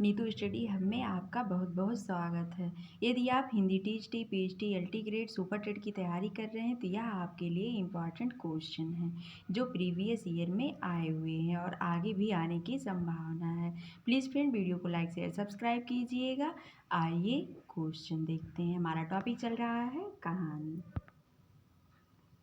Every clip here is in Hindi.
नीतू स्टडी हब में आपका बहुत बहुत स्वागत है। यदि आप Hindi TT, PhD, LT grade, super TET की तैयारी कर रहे हैं तो यह आपके लिए इम्पॉर्टेंट क्वेश्चन है जो प्रीवियस ईयर में आए हुए हैं और आगे भी आने की संभावना है। प्लीज़ फ्रेंड वीडियो को लाइक शेयर सब्सक्राइब कीजिएगा। आइए क्वेश्चन देखते हैं। हमारा टॉपिक चल रहा है कहानी।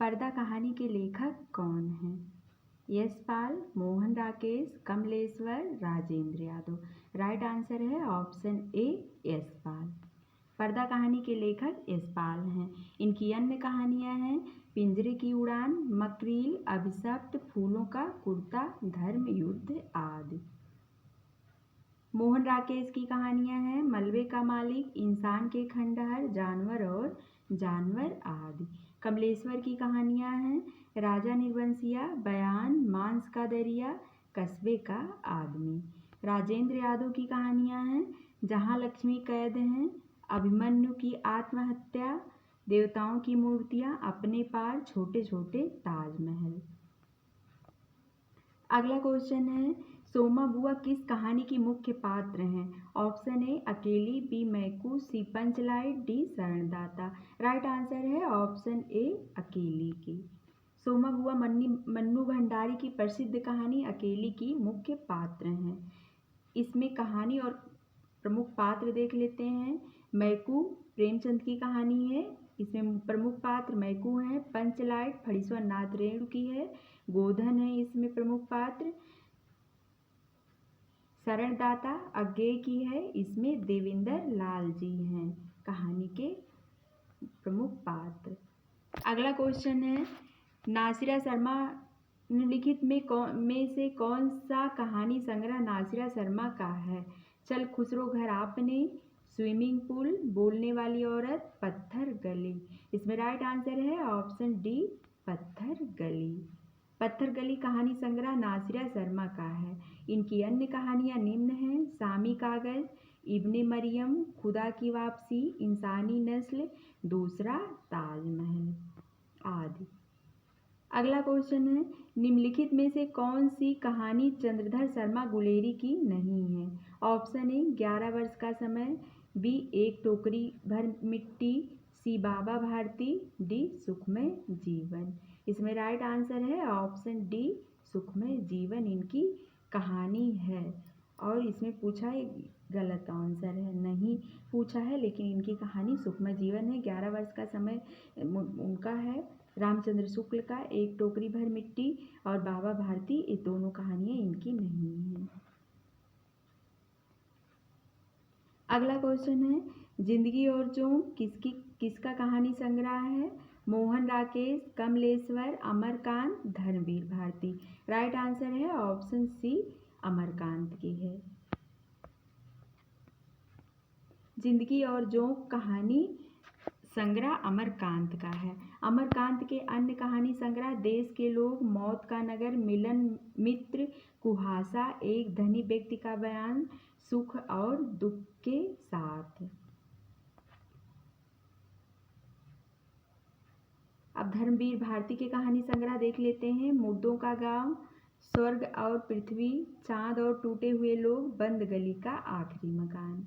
पर्दा कहानी के लेखक कौन हैं? यशपाल, मोहन राकेश, कमलेश्वर, राजेंद्र यादव। राइट आंसर है ऑप्शन ए यशपाल। पर्दा कहानी के लेखक यशपाल हैं। इनकी अन्य कहानियां हैं पिंजरे की उड़ान, मकरील, अभिशप्त, फूलों का कुर्ता, धर्म युद्ध आदि। मोहन राकेश की कहानियां हैं मलबे का मालिक, इंसान के खंडहर, जानवर और जानवर आदि। कमलेश्वर की कहानियां हैं राजा निर्वंशिया, बयान, मांस का दरिया, कस्बे का आदमी। राजेंद्र यादव की कहानियां हैं जहां लक्ष्मी कैद हैं, अभिमन्यु की आत्महत्या, देवताओं की मूर्तियां, अपने पार, छोटे छोटे ताजमहल। अगला क्वेश्चन है सोमा बुआ किस कहानी की मुख्य पात्र हैं? ऑप्शन ए अकेली, बी मैकू, सी पंचलाइट, डी शरणदाता। राइट आंसर है ऑप्शन ए अकेली की। सोमा बुआ मन्नू भंडारी की प्रसिद्ध कहानी अकेली की मुख्य पात्र हैं। इसमें कहानी और प्रमुख पात्र देख लेते हैं। मैकू प्रेमचंद की कहानी है, इसमें प्रमुख पात्र मैकू हैं। पंचलाइट फणीश्वर नाथ रेणु की है। गोधन है इसमें प्रमुख पात्र। शरणदाता अज्ञेय की है, इसमें देवेंद्र लाल जी हैं कहानी के प्रमुख पात्र। अगला क्वेश्चन है नासिरा शर्मा निम्नलिखित में से कौन सा कहानी संग्रह नासिरा शर्मा का है? चल खुसरो घर आपने, स्विमिंग पूल, बोलने वाली औरत, पत्थर गली। इसमें राइट आंसर है ऑप्शन डी पत्थर गली। पत्थर गली कहानी संग्रह नासिरा शर्मा का है। इनकी अन्य कहानियां निम्न हैं सामी कागज, इब्ने मरियम, खुदा की वापसी, इंसानी नस्ल, दूसरा ताजमहल आदि। अगला क्वेश्चन है निम्नलिखित में से कौन सी कहानी चंद्रधर शर्मा गुलेरी की नहीं है? ऑप्शन ए 11 वर्ष का समय, बी एक टोकरी भर मिट्टी, सी बाबा भारती, डी सुखमय जीवन। इसमें राइट आंसर है ऑप्शन डी सुखमय जीवन इनकी कहानी है। और इसमें पूछा है गलत आंसर है, नहीं पूछा है, लेकिन इनकी कहानी सुखमय जीवन है। 11 वर्ष का समय उनका है। रामचंद्र शुक्ल का एक टोकरी भर मिट्टी और बाबा भारती, ये दोनों कहानियां इनकी नहीं हैं। अगला क्वेश्चन है जिंदगी और जोंक किसका कहानी संग्रह है? मोहन राकेश, कमलेश्वर, अमरकांत, धर्मवीर भारती। राइट आंसर है ऑप्शन सी अमरकांत की है। जिंदगी और जोंक कहानी संग्रह अमरकांत का है। अमरकांत के अन्य कहानी संग्रह देश के लोग, मौत का नगर, मिलन मित्र, कुहासा, एक धनी व्यक्ति का बयान, सुख और दुख के साथ। अब धर्मवीर भारती के कहानी संग्रह देख लेते हैं। मुर्दों का गांव, स्वर्ग और पृथ्वी, चांद और टूटे हुए लोग, बंद गली का आखिरी मकान।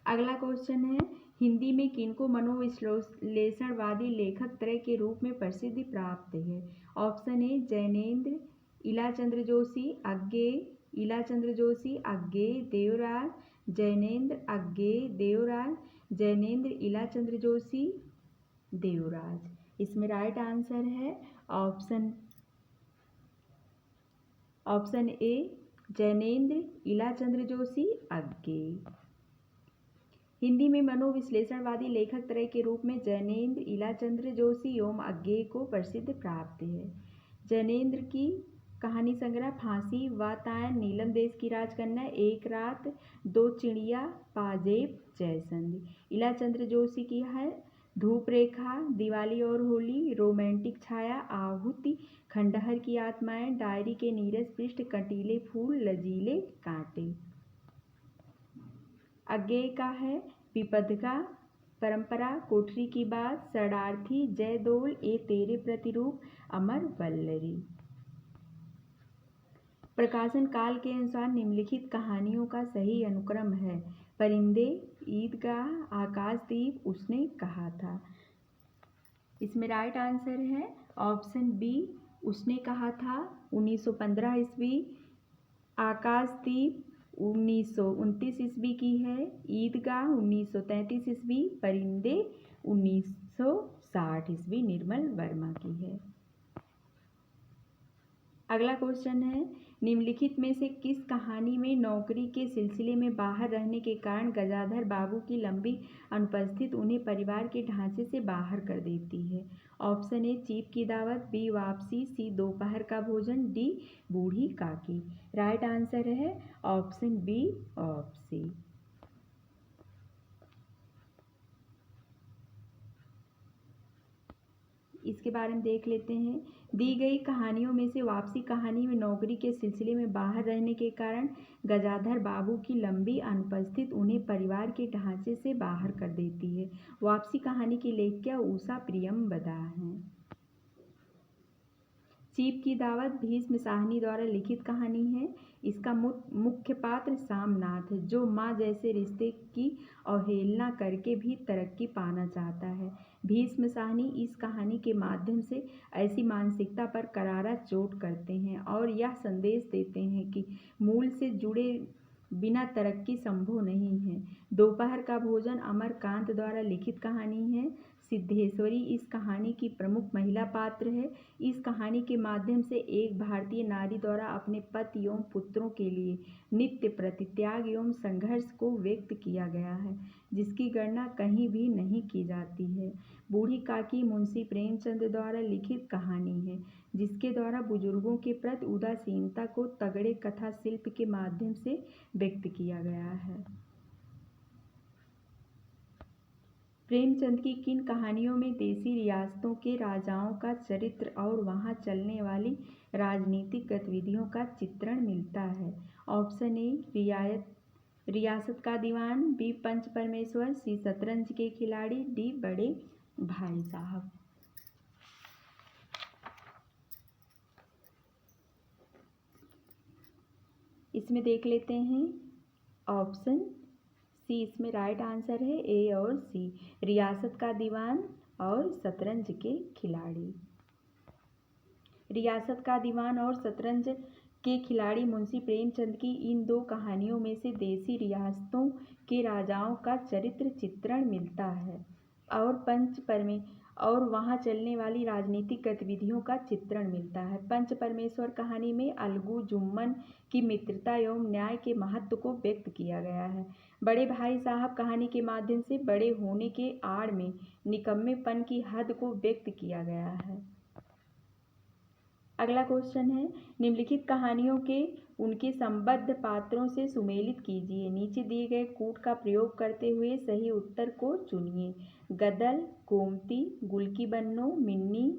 अगला क्वेश्चन है हिंदी में किनको मनोविश्लेषणवादी लेखक त्रय के रूप में प्रसिद्धि प्राप्त है? ऑप्शन ए जैनेन्द्र, इलाचंद्र जोशी, अज्ञेय, इलाचंद्र जोशी, अज्ञेय, देवराज, जैनेन्द्र, अज्ञेय, देवराज, जैनेन्द्र, इलाचंद्र जोशी, देवराज। इसमें राइट आंसर है ऑप्शन ए जैनेन्द्र, इलाचंद्र जोशी, अज्ञेय। हिंदी में मनोविश्लेषणवादी लेखक त्रय के रूप में जैनेन्द्र, इलाचंद्र जोशी एवं अज्ञेय को प्रसिद्ध प्राप्त है। जैनेन्द्र की कहानी संग्रह फांसी, वातायन, नीलम देश की राजकन्या, एक रात, दो चिड़िया, पाजेब, जयसंध। इलाचंद्र जोशी की है धूप रेखा, दिवाली और होली, रोमांटिक छाया, आहुति, खंडहर की आत्माएं, डायरी के नीरस पृष्ठ, कंटीले फूल, लजीले कांटे। अज्ञेय का है विपदका, परंपरा, कोठरी की बात, शरणार्थी, जयदोल, ए तेरे प्रतिरूप, अमर वल्लरी। प्रकाशन काल के अनुसार निम्नलिखित कहानियों का सही अनुक्रम है। परिंदे, ईदगाह, आकाशदीप, उसने कहा था। इसमें राइट आंसर है ऑप्शन बी, उसने कहा था 1915 ईस्वी, आकाशदीप 1929 ईस्वी की है, ईदगाह 1933 ईस्वी, परिंदे 1960 ईस्वी निर्मल वर्मा की है। अगला क्वेश्चन है, निम्नलिखित में से किस कहानी में नौकरी के सिलसिले में बाहर रहने के कारण गजाधर बाबू की लंबी अनुपस्थिति उन्हें परिवार के ढांचे से बाहर कर देती है? ऑप्शन ए चीफ की दावत, बी वापसी, सी दोपहर का भोजन, डी बूढ़ी काकी। राइट आंसर है ऑप्शन बी वापसी। इसके बारे में देख लेते हैं। दी गई कहानियों में से वापसी कहानी में नौकरी के सिलसिले में बाहर रहने के कारण गजाधर बाबू की लंबी अनुपस्थिति उन्हें परिवार के ढांचे से बाहर कर देती है। वापसी कहानी की लेखिका उषा प्रियंवदा हैं। चीफ की दावत भीष्म साहनी द्वारा लिखित कहानी है। इसका मुख्य पात्र सामनाथ है, जो माँ जैसे रिश्ते की अवहेलना करके भी तरक्की पाना चाहता है। भीष्म साहनी इस कहानी के माध्यम से ऐसी मानसिकता पर करारा चोट करते हैं और यह संदेश देते हैं कि मूल से जुड़े बिना तरक्की संभव नहीं है। दोपहर का भोजन अमरकांत द्वारा लिखित कहानी है। सिद्धेश्वरी इस कहानी की प्रमुख महिला पात्र है। इस कहानी के माध्यम से एक भारतीय नारी द्वारा अपने पति एवं पुत्रों के लिए नित्य प्रतित्याग एवं संघर्ष को व्यक्त किया गया है, जिसकी गणना कहीं भी नहीं की जाती है। बूढ़ी काकी मुंशी प्रेमचंद द्वारा लिखित कहानी है, जिसके द्वारा बुजुर्गों के प्रति उदासीनता को तगड़े कथा शिल्प के माध्यम से व्यक्त किया गया है। प्रेमचंद की किन कहानियों में देसी रियासतों के राजाओं का चरित्र और वहां चलने वाली राजनीतिक गतिविधियों का चित्रण मिलता है? ऑप्शन ए रियासत का दीवान, बी पंच परमेश्वर, सी शतरंज के खिलाड़ी, डी बड़े भाई साहब। इसमें देख लेते हैं ऑप्शन सी, इसमें राइट आंसर है ए और सी, रियासत का दीवान और शतरंज के खिलाड़ी। रियासत का दीवान और शतरंज के खिलाड़ी मुंशी प्रेमचंद की इन दो कहानियों में से देसी रियासतों के राजाओं का चरित्र चित्रण मिलता है और वहां चलने वाली राजनीतिक गतिविधियों का चित्रण मिलता है। पंच परमेश्वर कहानी में अलगू जुम्मन की मित्रता एवं न्याय के महत्व को व्यक्त किया गया है। बड़े भाई साहब कहानी के माध्यम से बड़े होने के आड़ में निकम्मेपन की हद को व्यक्त किया गया है। अगला क्वेश्चन है, निम्नलिखित कहानियों के उनके संबद्ध पात्रों से सुमेलित कीजिए। नीचे दिए गए कूट का प्रयोग करते हुए सही उत्तर को चुनिए। गदल, गोमती, गुलकी बन्नो, मिन्नी,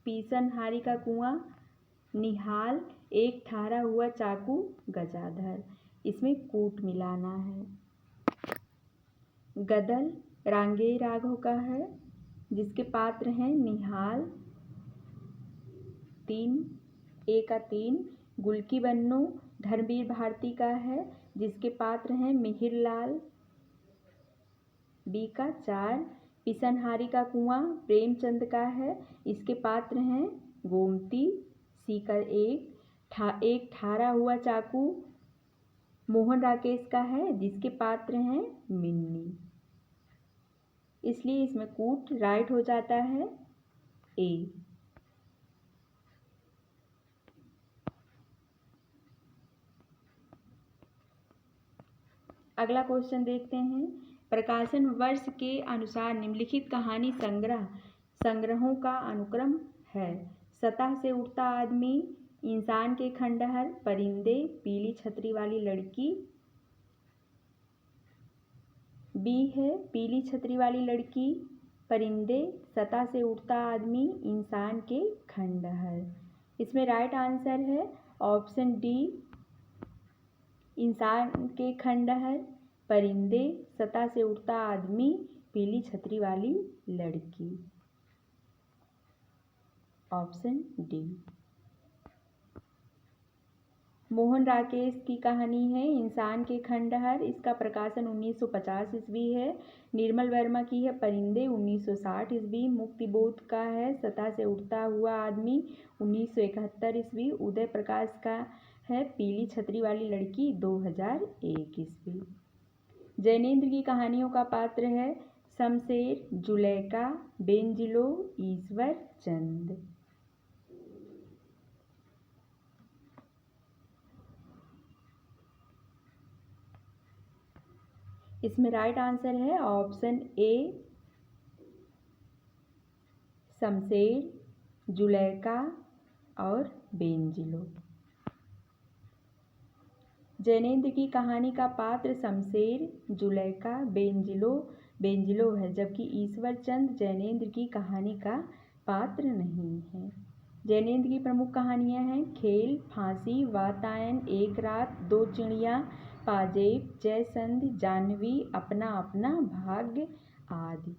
पीसनहारी का कुआं, निहाल, एक ठारा हुआ चाकू, गजाधर। इसमें कूट मिलाना है। गदल रांगेय राघव का है, जिसके पात्र हैं निहाल, 3 गुलकी बन्नो धर्मवीर भारती का है, जिसके पात्र हैं मिहिर लाल, बी का 4 पिसनहारी का कुआं प्रेमचंद का है, इसके पात्र हैं गोमती, सी का 1 ठारा हुआ चाकू मोहन राकेश का है, जिसके पात्र हैं मिन्नी। इसलिए इसमें कूट राइट हो जाता है ए। अगला क्वेश्चन देखते हैं, प्रकाशन वर्ष के अनुसार निम्नलिखित कहानी संग्रहों का अनुक्रम है। सतह से उड़ता आदमी, इंसान के खंडहर, परिंदे, पीली छतरी वाली लड़की। बी है पीली छतरी वाली लड़की, परिंदे, सतह से उड़ता आदमी, इंसान के खंडहर। इसमें राइट आंसर है ऑप्शन डी, इंसान के खंडहर, परिंदे, सतह से उड़ता आदमी, पीली छतरी वाली लड़की। Option D. मोहन राकेश की कहानी है इंसान के खंडहर, इसका प्रकाशन 1950 ईस्वी है। निर्मल वर्मा की है परिंदे 1960 ईस्वी। मुक्तिबोध का है सतह से उड़ता हुआ आदमी 1971 ईस्वी। उदय प्रकाश का है पीली छतरी वाली लड़की 2001 ईस्वी। जैनेन्द्र की कहानियों का पात्र है शमशेर, जुलेखा, बेंजिलो, ईश्वर चंद। इसमें राइट आंसर है ऑप्शन ए शमशेर, जुलेखा और बेंजिलो। जैनेन्द्र की कहानी का पात्र शमशेर, जुलेखा, बेंजिलो है, जबकि ईश्वर चंद जैनेन्द्र की कहानी का पात्र नहीं है। जैनेन्द्र की प्रमुख कहानियां हैं खेल, फांसी, वातायन, एक रात, दो चिड़िया, पाजेब, जयसंध, जाह्नवी, अपना अपना भाग्य आदि।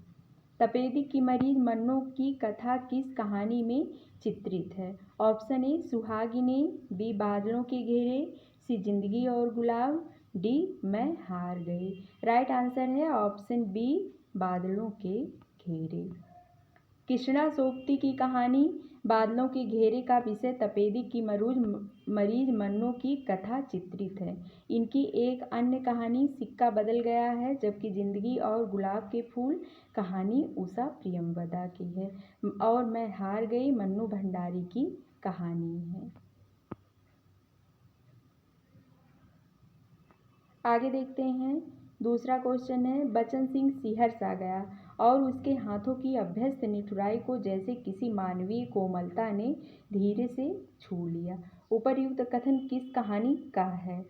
तपेदिक की मरीज मन्नो की कथा किस कहानी में चित्रित है? ऑप्शन ए सुहागिने, बी बादलों के घेरे, सी जिंदगी और गुलाब, डी मैं हार गई। राइट आंसर है ऑप्शन बी बादलों के घेरे। कृष्णा सोबती की कहानी बादलों के घेरे का विषय तपेदिक की मरीज मन्नो की कथा चित्रित है। इनकी एक अन्य कहानी सिक्का बदल गया है, जबकि जिंदगी और गुलाब के फूल कहानी उषा प्रियंवदा की है और मैं हार गई मन्नू भंडारी की कहानी है। आगे देखते हैं। दूसरा क्वेश्चन है बचन सिंह सिहर सा गया और उसके हाथों की अभ्यस्त निठुराई को जैसे किसी मानवीय कोमलता ने धीरे से छू लिया। उपर्युक्त कथन किस कहानी का है?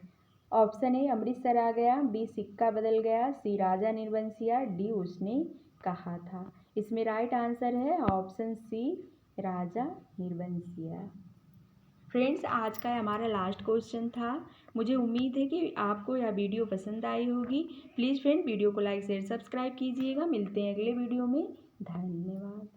ऑप्शन ए अमृतसर आ गया, बी सिक्का बदल गया, सी राजा निर्वंशिया, डी उसने कहा था। इसमें राइट आंसर है ऑप्शन सी राजा निर्वंशिया। फ्रेंड्स, आज का हमारा लास्ट क्वेश्चन था। मुझे उम्मीद है कि आपको यह वीडियो पसंद आई होगी। प्लीज़ फ्रेंड वीडियो को लाइक शेयर सब्सक्राइब कीजिएगा। मिलते हैं अगले वीडियो में। धन्यवाद।